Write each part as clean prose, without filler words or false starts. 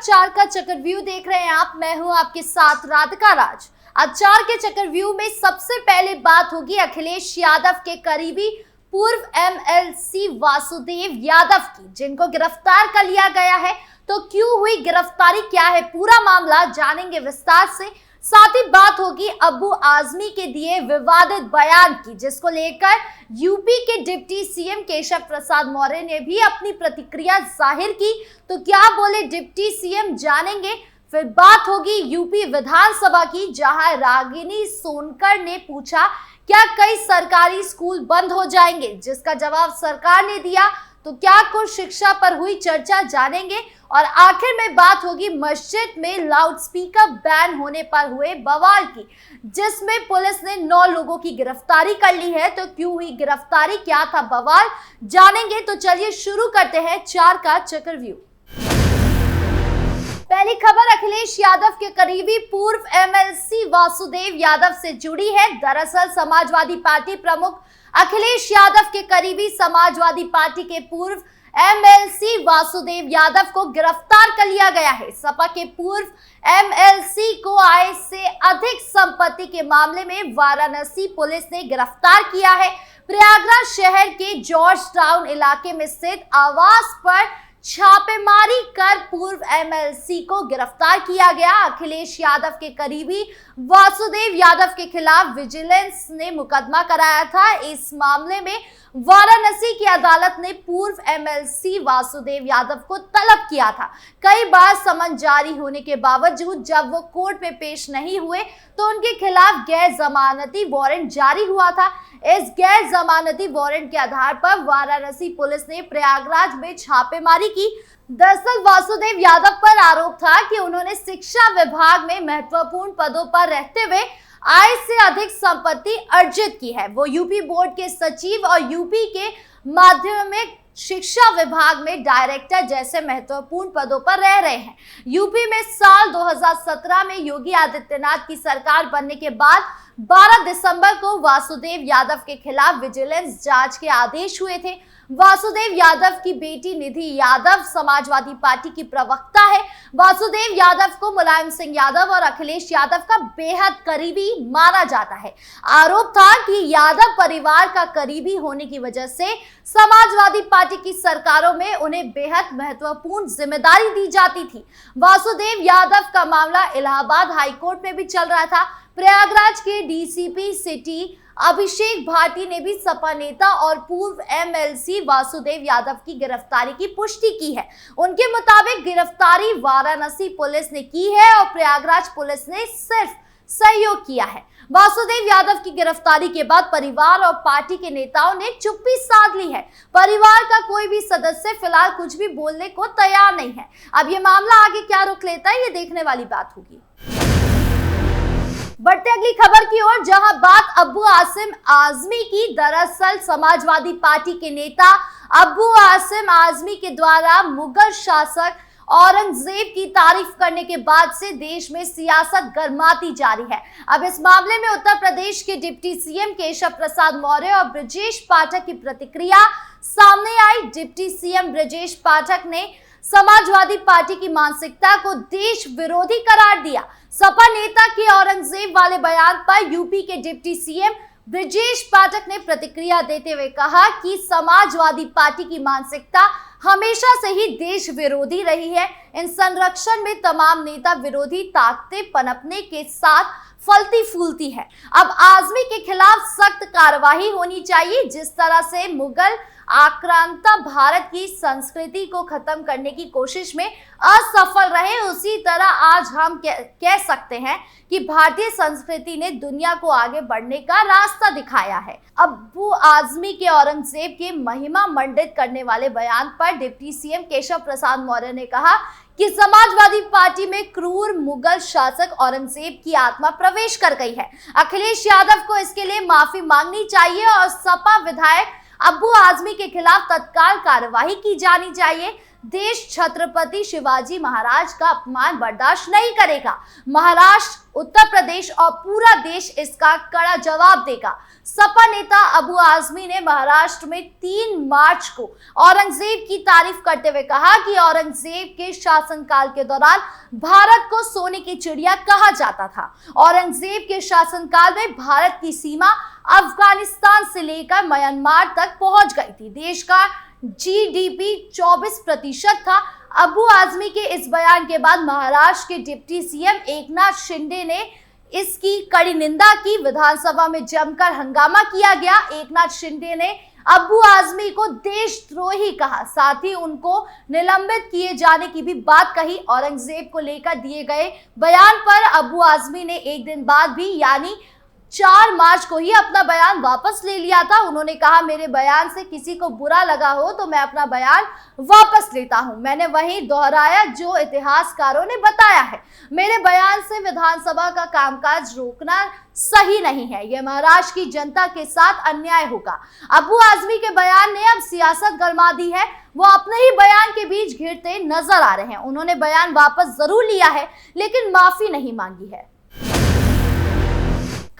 चार का चक्रव्यूह देख रहे हैं आप। मैं हूं आपके साथ राधिका राज। आज चार के चक्रव्यूह में सबसे पहले बात होगी अखिलेश यादव के करीबी पूर्व एमएलसी वासुदेव यादव की, जिनको गिरफ्तार कर लिया गया है। तो क्यों हुई गिरफ्तारी, क्या है पूरा मामला, जानेंगे विस्तार से। साथ ही बात होगी अब्बू आजमी के दिए विवादित बयान की, जिसको लेकर यूपी के डिप्टी सीएम केशव प्रसाद मौर्य ने भी अपनी प्रतिक्रिया जाहिर की। तो क्या बोले डिप्टी सीएम, जानेंगे। फिर बात होगी यूपी विधानसभा की, जहां रागिनी सोनकर ने पूछा क्या कई सरकारी स्कूल बंद हो जाएंगे, जिसका जवाब सरकार ने दिया। तो क्या कुछ शिक्षा पर हुई चर्चा, जानेंगे। और आखिर में बात होगी मस्जिद में लाउडस्पीकर बैन होने पर हुए बवाल की, जिसमें पुलिस ने 9 लोगों की गिरफ्तारी कर ली है। तो क्यों हुई गिरफ्तारी, क्या था बवाल, जानेंगे। तो चलिए शुरू करते हैं चार का चक्रव्यूह। पहली खबर अखिलेश यादव के करीबी पूर्व एमएलसी वासुदेव यादव से जुड़ी है। दरअसल समाजवादी पार्टी प्रमुख अखिलेश यादव के करीबी समाजवादी पार्टी के पूर्व एमएलसी वासुदेव यादव को गिरफ्तार कर लिया गया है। सपा के पूर्व एमएलसी को आय से अधिक संपत्ति के मामले में वाराणसी पुलिस ने गिरफ्तार किया है। प्रयागराज शहर के जॉर्ज टाउन इलाके में स्थित आवास पर छापेमारी कर पूर्व एमएलसी को गिरफ्तार किया गया। अखिलेश यादव के करीबी वासुदेव यादव के खिलाफ विजिलेंस ने मुकदमा कराया था। इस मामले में वाराणसी की अदालत ने पूर्व एमएलसी वासुदेव यादव को तलब किया था। कई बार समन जारी होने के बावजूद जब वो कोर्ट में पेश नहीं हुए तो उनके खिलाफ गैर जमानती वारंट जारी हुआ था। इस गैर जमानती वारंट के आधार पर वाराणसी पुलिस ने प्रयागराज में छापेमारी की। दरअसल वासुदेव यादव पर आरोप था कि उन्होंने शिक्षा विभाग में महत्वपूर्ण पदों पर रहते हुए आय से अधिक संपत्ति अर्जित की है। वो यूपी बोर्ड के सचिव और यूपी के माध्यमिक शिक्षा विभाग में डायरेक्टर जैसे महत्वपूर्ण पदों पर रह रहे हैं। यूपी में साल 2017 में योगी आदित्यनाथ की सरकार बनने के बाद 12 दिसंबर को वासुदेव यादव के खिलाफ विजिलेंस जांच के आदेश हुए थे। वासुदेव यादव की बेटी निधि यादव समाजवादी पार्टी की प्रवक्ता है। वासुदेव यादव को मुलायम सिंह यादव और अखिलेश यादव का बेहद करीबी माना जाता है। आरोप था कि यादव परिवार का करीबी होने की वजह से समाजवादी पार्टी की सरकारों में उन्हें बेहद महत्वपूर्ण जिम्मेदारी दी जाती थी। वासुदेव यादव का मामला इलाहाबाद हाईकोर्ट में भी चल रहा था। प्रयागराज के डीसीपी सिटी अभिषेक भाटी ने भी सपा नेता और पूर्व एमएलसी वासुदेव यादव की गिरफ्तारी की पुष्टि की है। उनके मुताबिक गिरफ्तारी वाराणसी पुलिस ने की है और प्रयागराज पुलिस ने सिर्फ सहयोग किया है। वासुदेव यादव की गिरफ्तारी के बाद परिवार और पार्टी के नेताओं ने चुप्पी साध ली है। परिवार का कोई भी सदस्य फिलहाल कुछ भी बोलने को तैयार नहीं है। अब ये मामला आगे क्या रुख लेता है, ये देखने वाली बात होगी। बढ़ते अगली खबर की ओर, जहां बात अब्बू आसिम आजमी की। दरअसल समाजवादी पार्टी के नेता अब्बू आसिम आजमी के द्वारा मुगल शासक औरंगजेब की तारीफ करने के बाद से देश में सियासत गर्माती जारी है। अब इस मामले में उत्तर प्रदेश के डिप्टी सीएम केशव प्रसाद मौर्य और ब्रजेश पाठक की प्रतिक्रिया सामने आई। डिप्टी सीएम ब्रजेश पाठक ने समाजवादी पार्टी की मानसिकता को देश विरोधी करार दिया। सपा नेता के औरंगजेब वाले बयान पर यूपी के डिप्टी सीएम ब्रजेश पाठक ने प्रतिक्रिया देते हुए कहा कि समाजवादी पार्टी की मानसिकता हमेशा से ही देश विरोधी रही है। इन संरक्षण में तमाम नेता विरोधी ताकतें पनपने के साथ फलती फूलती है। अब आजमी के खिलाफ सख्त कार्रवाई होनी चाहिए। जिस तरह से मुगल आक्रांता भारत की संस्कृति को खत्म करने की कोशिश में असफल रहे, उसी तरह आज हम कह सकते हैं कि भारतीय संस्कृति ने दुनिया को आगे बढ़ने का रास्ता दिखाया है। अब्बू आजमी के औरंगजेब के महिमा मंडित करने वाले बयान पर डिप्टी सीएम केशव प्रसाद मौर्य ने कहा कि समाजवादी पार्टी में क्रूर मुगल शासक औरंगजेब की आत्मा प्रवेश कर गई है। अखिलेश यादव को इसके लिए माफी मांगनी चाहिए और सपा विधायक अब्बू आजमी के खिलाफ तत्काल कार्यवाही की जानी चाहिए। देश छत्रपति शिवाजी महाराज का अपमान बर्दाश्त नहीं करेगा। महाराष्ट्र, उत्तर प्रदेश और पूरा देश इसका कड़ा जवाब देगा। सपा नेता अबू आजमी ने महाराष्ट्र में 3 मार्च को औरंगजेब की तारीफ करते हुए कहा कि औरंगजेब के शासनकाल के दौरान भारत को सोने की चिड़िया कहा जाता था। औरंगजेब के शासनकाल में भारत की सीमा अफगानिस्तान से लेकर म्यांमार तक पहुंच गई थी। देश का जीडीपी 24% था। अबू आजमी के इस बयान के बाद महाराष्ट्र के डिप्टी सीएम एकनाथ शिंदे ने इसकी कड़ी निंदा की। विधानसभा में जमकर हंगामा किया गया। एकनाथ शिंदे ने अबू आजमी को देशद्रोही कहा, साथ ही उनको निलंबित किए जाने की भी बात कही। औरंगजेब को लेकर दिए गए बयान पर अबू आजमी ने एक दिन बाद भी यानी 4 मार्च को ही अपना बयान वापस ले लिया था। उन्होंने कहा, मेरे बयान से किसी को बुरा लगा हो तो मैं अपना बयान वापस लेता हूं। मैंने वही दोहराया जो इतिहासकारों ने बताया है। मेरे बयान से विधानसभा का कामकाज रोकना सही नहीं है। यह महाराष्ट्र की जनता के साथ अन्याय होगा। अबू आजमी के बयान ने अब सियासत गरमा दी है। वो अपने ही बयान के बीच घिरते नजर आ रहे हैं। उन्होंने बयान वापस जरूर लिया है लेकिन माफी नहीं मांगी है।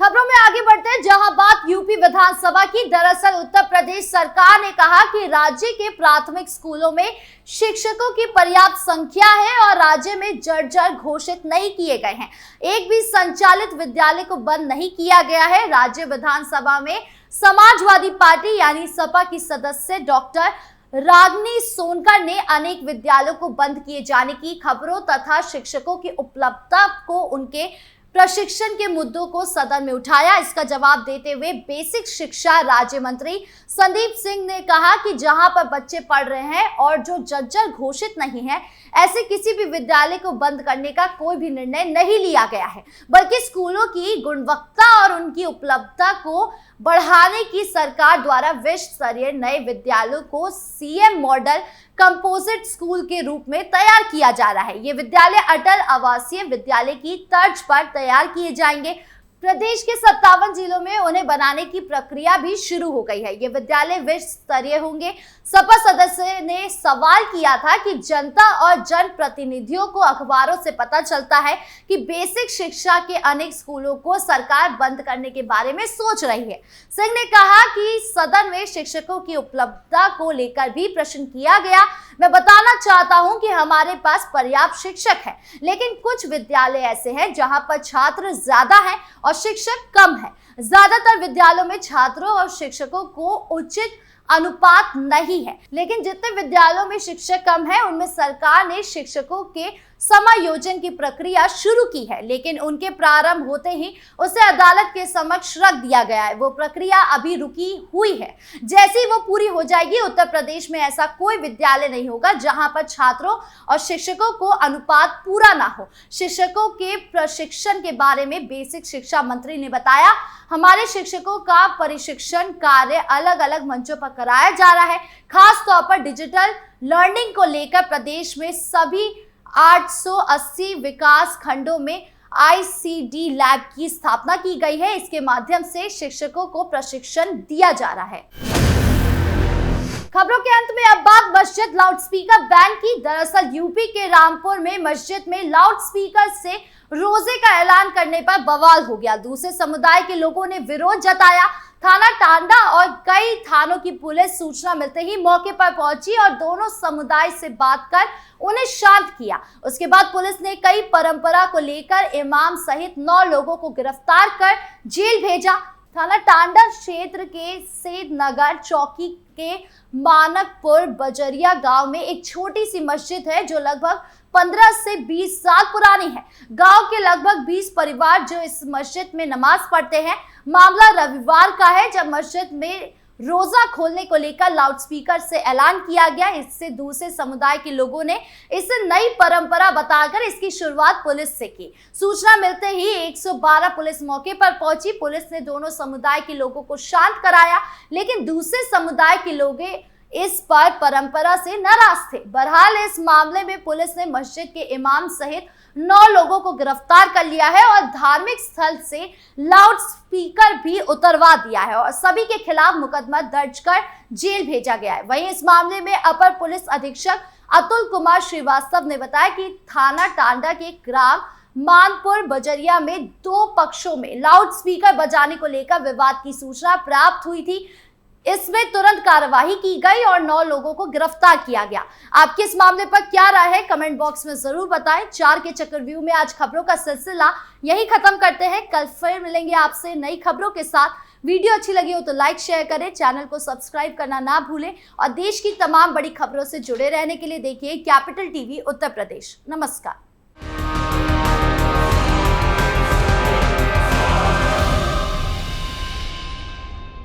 खबरों में आगे बढ़ते हैं, जहां बात यूपी विधानसभा की। दरअसल उत्तर प्रदेश सरकार ने कहा कि राज्य के प्राथमिक स्कूलों में शिक्षकों की पर्याप्त संख्या है और राज्य में जर्जर घोषित नहीं किए गए हैं। एक भी संचालित विद्यालय को बंद नहीं किया गया है। राज्य विधानसभा में समाजवादी पार्टी यानी सपा की सदस्य डॉक्टर रागनी सोनकर ने अनेक विद्यालयों को बंद किए जाने की खबरों तथा शिक्षकों की उपलब्धता को उनके प्रशिक्षण के मुद्दों को सदन में उठाया। इसका जवाब देते हुए बेसिक शिक्षा राज्य मंत्री संदीप सिंह ने कहा कि जहां पर बच्चे पढ़ रहे हैं और जो जर्जर घोषित नहीं है, ऐसे किसी भी विद्यालय को बंद करने का कोई भी निर्णय नहीं लिया गया है, बल्कि स्कूलों की गुणवत्ता और उनकी उपलब्धता को बढ़ाने की सरकार द्वारा विश्व स्तरीय नए विद्यालयों को सीएम मॉडल कंपोजिट स्कूल के रूप में तैयार किया जा रहा है। ये विद्यालय अटल आवासीय विद्यालय की तर्ज पर तैयार किए जाएंगे। प्रदेश के 57 जिलों में उन्हें बनाने की प्रक्रिया भी शुरू हो गई है। ये विद्यालय विश्व स्तरीय होंगे। सपा सदस्य ने सवाल किया था कि जनता और जनप्रतिनिधियों को अखबारों से पता चलता है कि बेसिक शिक्षा के अनेक स्कूलों को सरकार बंद करने के बारे में सोच रही है। सिंह ने कहा कि सदन में शिक्षकों की उपलब्धता को लेकर भी प्रश्न किया गया। मैं बताना चाहता हूं कि हमारे पास पर्याप्त शिक्षक है, लेकिन कुछ विद्यालय ऐसे हैं जहां पर छात्र ज्यादा हैं और शिक्षक कम है। ज्यादातर विद्यालयों में छात्रों और शिक्षकों को उचित अनुपात नहीं है, लेकिन जितने विद्यालयों में शिक्षक कम है उनमें सरकार ने शिक्षकों के समायोजन की प्रक्रिया शुरू की है, लेकिन उनके प्रारंभ होते ही उसे अदालत के समक्ष रख दिया गया है। वो प्रक्रिया अभी रुकी हुई है। जैसे ही वो पूरी हो जाएगी, उत्तर प्रदेश में ऐसा कोई विद्यालय नहीं होगा जहां पर छात्रों और शिक्षकों को अनुपात पूरा ना हो। शिक्षकों के प्रशिक्षण के बारे में बेसिक शिक्षा मंत्री ने बताया, हमारे शिक्षकों का प्रशिक्षण कार्य अलग अलग मंचों पर कराया जा रहा है। खास तौर पर डिजिटल लर्निंग को लेकर प्रदेश में सभी 880 विकास खंडों में आईसीडी लैब की स्थापना की गई है। इसके माध्यम से शिक्षकों को प्रशिक्षण दिया जा रहा है। खबरों के अंत में अब बात मस्जिद लाउडस्पीकर बैन की। दरअसल यूपी के रामपुर में मस्जिद में लाउडस्पीकर से रोजे का ऐलान करने पर बवाल हो गया। दूसरे समुदाय के लोगों ने विरोध जताया। थाना टांडा और कई थानों की पुलिस सूचना मिलते ही मौके पर पहुंची और दोनों समुदाय से बात कर उन्हें शांत किया। उसके बाद पुलिस ने कई परंपरा को लेकर इमाम सहित 9 लोगों को गिरफ्तार कर जेल भेजा। थाना टांडा क्षेत्र के सेदनगर चौकी के मानकपुर बजरिया गांव में एक छोटी सी मस्जिद है जो लगभग 15 से 20 साल पुरानी है। गांव के लगभग 20 परिवार जो इस मस्जिद में नमाज पढ़ते हैं। मामला रविवार का है जब मस्जिद में रोजा खोलने को लेकर लाउडस्पीकर से ऐलान किया गया। इससे दूसरे समुदाय के लोगों ने इसे नई परंपरा बताकर इसकी शुरुआत पुलिस से की। सूचना मिलते ही 112 पुलिस मौके पर पहुंची। पुलिस ने दोनों समुदाय के लोगों को शांत कराया, लेकिन दूसरे समुदाय के लोग इस पर परंपरा से नाराज थे। बहरहाल इस मामले में पुलिस ने मस्जिद के इमाम सहित 9 लोगों को गिरफ्तार कर लिया है और धार्मिक स्थल से लाउड स्पीकर भी उतरवा दिया है और सभी के खिलाफ मुकदमा दर्ज कर जेल भेजा गया है। वहीं इस मामले में अपर पुलिस अधीक्षक अतुल कुमार श्रीवास्तव ने बताया कि थाना टांडा के ग्राम मानपुर बजरिया में दो पक्षों में लाउड स्पीकर बजाने को लेकर विवाद की सूचना प्राप्त हुई थी। इसमें तुरंत कार्यवाही की गई और 9 लोगों को गिरफ्तार किया गया। आपकी इस मामले पर क्या राय है, कमेंट बॉक्स में जरूर बताएं। 4 के चक्रव्यूह में आज खबरों का सिलसिला यही खत्म करते हैं। कल फिर मिलेंगे आपसे नई खबरों के साथ। वीडियो अच्छी लगी हो तो लाइक शेयर करें, चैनल को सब्सक्राइब करना ना भूलें और देश की तमाम बड़ी खबरों से जुड़े रहने के लिए देखिए कैपिटल टीवी उत्तर प्रदेश। नमस्कार।